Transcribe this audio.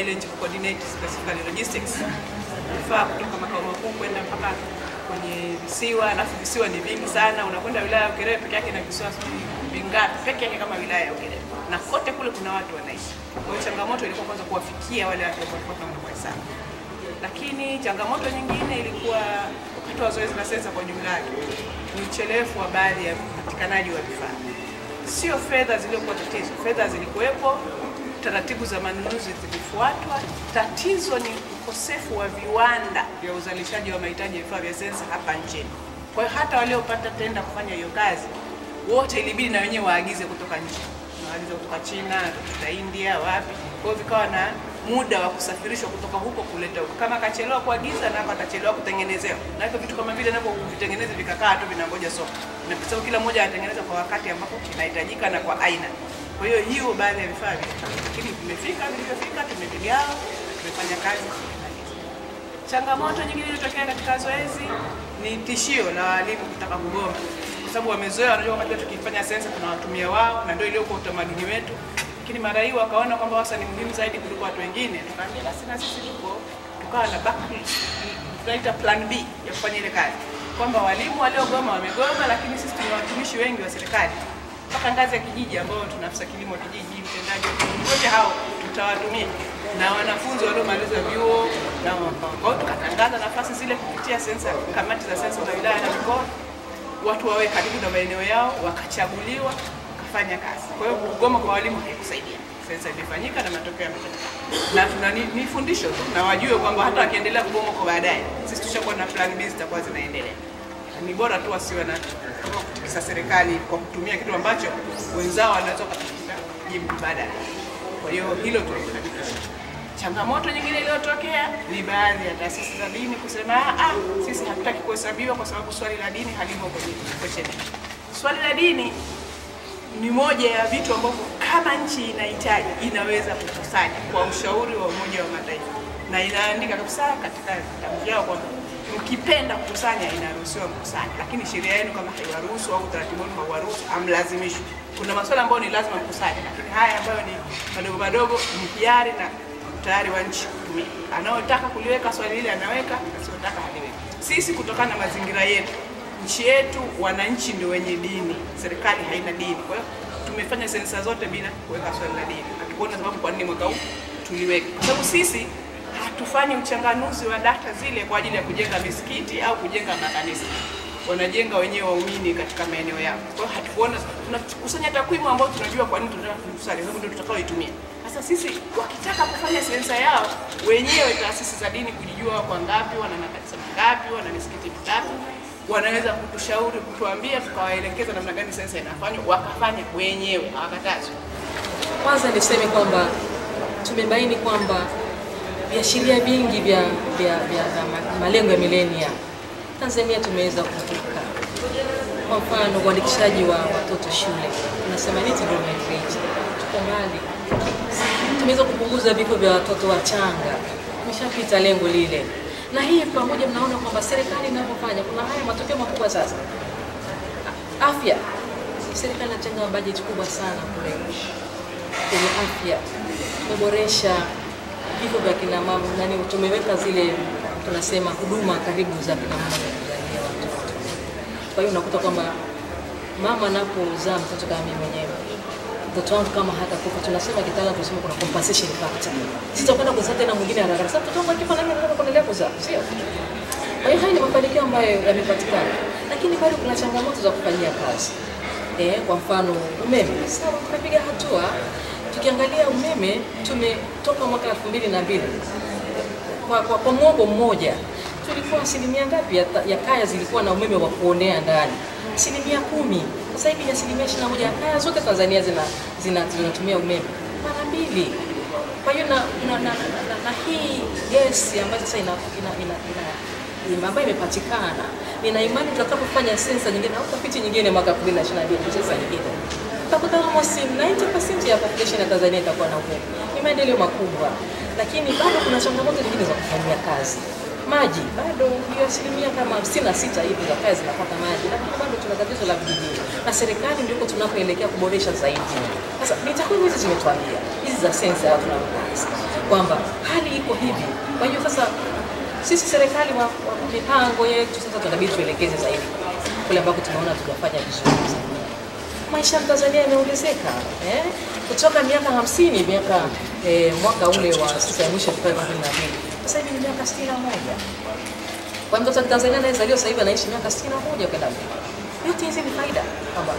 ile nchi coordinate specifically logistics. Vifaa kutoka makao makuu kwenda mpaka kwenye visiwa, alafu visiwa ni vingi sana, unakwenda wilaya ya Ukerewe peke yake na visiwa vingapi peke yake kama wilaya ya Ukerewe. Na kote kule kuna watu wanaishi. Kwa hiyo changamoto ilikuwa kwanza kuwafikia wale watu walikuwa kwa sana. Lakini changamoto nyingine ilikuwa wakati wa zoezi la sensa kwa jumla yake ni uchelefu wa baadhi ya upatikanaji wa vifaa. Sio fedha zilizokuwa tatizo, fedha zilikuwepo, taratibu za manunuzi zilifuatwa. Tatizo ni ukosefu wa viwanda vya uzalishaji wa mahitaji ya vifaa vya sensa hapa nchini. Kwa hiyo hata waliopata tenda kufanya hiyo kazi wote ilibidi na wenyewe waagize kutoka nje. Waagize kutoka China, kutoka India, wapi. Kwa hiyo vikawa na muda wa kusafirishwa kutoka huko kuleta huko. Kama kachelewa kuagiza na akachelewa kutengenezewa. Na hivyo vitu kama vile navyo vitengeneze vikakaa tu vinangoja soko. Na kwa sababu kila mmoja anatengeneza kwa wakati ambapo inahitajika na kwa aina. Kwa hiyo baadhi ya vifaa lakini vilivyofika tumevigawa, tumefanya kazi. Changamoto nyingine iliyotokea katika zoezi ni tishio la walimu kutaka kugoma. Kwa sababu wamezoea, wanajua kwamba tukifanya sensa tunawatumia wao na ndio ile kwa utamaduni wetu. Lakini mara hii wakaona kwamba wasa ni muhimu zaidi kuliko watu wengine. Tukaambia basi na sisi tukawa na tunaita plan B ya kufanya ile kazi. Kwamba walimu waliogoma wamegoma, lakini sisi tuna watumishi wengi wa serikali mpaka ngazi ya kijiji ambao tuna afisa kilimo kijiji, mtendaji, wote hao tutawatumia na wanafunzi waliomaliza vyuo na kwa hiyo tukatangaza nafasi zile kupitia sensa, kamati za sensa za wilaya na mikoa, watu wawe karibu na maeneo yao, wakachaguliwa, wakafanya kazi. Kwa hiyo kugoma kwa walimu haikusaidia. Sensa ilifanyika na matokeo yamepatikana. Na tuna ni fundisho tu na wajue kwamba hata wakiendelea kugoma kwa baadaye, sisi tushakuwa na plan B zitakuwa zinaendelea. Ni bora tu wasiwe na kutikisa serikali kwa kutumia kitu ambacho wenzao wanaweza kutikisa jibu badala. Kwa hiyo hilo tulifanikiwa. Changamoto nyingine iliyotokea ni baadhi ya taasisi za dini kusema sisi hatutaki kuhesabiwa kwa sababu swali la dini halimo kwenye question. Swali la dini ni moja ya vitu ambavyo kama nchi inahitaji inaweza kukusanya kwa ushauri wa Umoja wa Mataifa. Na inaandika kabisa katika kitabu chao kwamba ukipenda kukusanya inaruhusiwa kukusanya, lakini sheria yenu kama haiwaruhusu au utaratibu wenu hauwaruhusu, amlazimishwe. Kuna masuala ambayo ni lazima mkusanye, lakini haya ambayo ni madogo madogo ni hiari na tayari wa nchi kutumia. Anaotaka kuliweka swali hili anaweka, asiyotaka haliweki. Sisi kutokana na mazingira yetu, nchi yetu wananchi ndio wenye dini, serikali haina dini. Kwa hiyo tumefanya sensa zote bila kuweka swali la dini. Hatukuona sababu kwa nini mwaka huu tuliweka. Kwa sababu sisi hatufanyi uchanganuzi wa data zile kwa ajili ya kujenga misikiti au kujenga makanisa. Wanajenga wenyewe waumini katika maeneo yao. Kwa hiyo hatukuona, tunakusanya takwimu ambazo tunajua kwa nini tunataka kukusanya, sababu ndio tutakaoitumia. Sasa sisi wakitaka kufanya sensa yao wenyewe, taasisi za dini kujijua kwa ngapi, wana makanisa mangapi, wana misikiti mingapi, wanaweza kutushauri, kutuambia, tukawaelekeza namna gani sensa inafanywa, wakafanya wenyewe, hawakatazwi. Kwanza niseme kwamba tumebaini kwamba viashiria vingi vya malengo ya milenia Tanzania tumeweza kuvuka. Kwa mfano uandikishaji wa watoto shule, tunasema ni development rate, tuko mbali. Tumeweza kupunguza vifo vya watoto wachanga, tumeshapita lengo lile. Na hii pamoja mnaona kwamba serikali inapofanya kuna haya matokeo makubwa sasa. Afya, serikali inatenga bajeti kubwa sana kule kwenye afya. Tumeboresha vifo vya kina mama, tumeweka zile tunasema huduma karibu za kina mama na kuzalia watoto. Kwa hiyo unakuta kwamba mama anapozaa mtoto kama mimi mwenyewe, mtoto wangu kama hata kufa, tunasema kitaalamu tunasema kuna compensation factor. Sitakwenda kuzaa tena mwingine haraka. Sasa mtoto wangu akifa na mimi nataka kuendelea kuzaa, sio? Kwa hiyo haya ni mafanikio ambayo yamepatikana. Lakini bado kuna changamoto za kufanyia kazi. Kwa mfano umeme, sawa tumepiga hatua. Tukiangalia umeme tumetoka mwaka 2002 kwa mwongo mmoja tulikuwa asilimia ngapi ya kaya zilikuwa na umeme wa kuonea ndani? 10%. Sasa hivi ni 21% ya kaya zote Tanzania zinatumia umeme mara mbili. Kwa hiyo na hii gesi ambayo sasa ambayo imepatikana, nina imani tutakapofanya sensa nyingine au tafiti nyingine mwaka 2022 sensa nyingine, utakuta almost 90% ya population ya Tanzania itakuwa na umeme. Ni maendeleo makubwa, lakini bado kuna changamoto nyingine za kufanyia kazi. Maji bado hiyo asilimia kama 56 hivi za kazi zinapata maji, lakini bado tuna tatizo la vijijini. Na serikali ndiko tunapoelekea kuboresha zaidi. Sasa ni takwimu hizi zimetuambia, hizi za sensa watu na kazi. kwamba hali iko hivi. Kwa hiyo sasa sisi serikali wa mipango yetu sasa tunabidi tuelekeze zaidi kule ambako tunaona tunafanya vizuri zaidi. Maisha ya Tanzania yameongezeka kutoka miaka 50 mwaka ule wa sasa ya mwisho kwa 2012 sasa hivi ni miaka 61. Kwa mtoto wa Tanzania anayezaliwa sasa hivi anaishi miaka 61 kwenda mbele. Yote hizi ni faida kwamba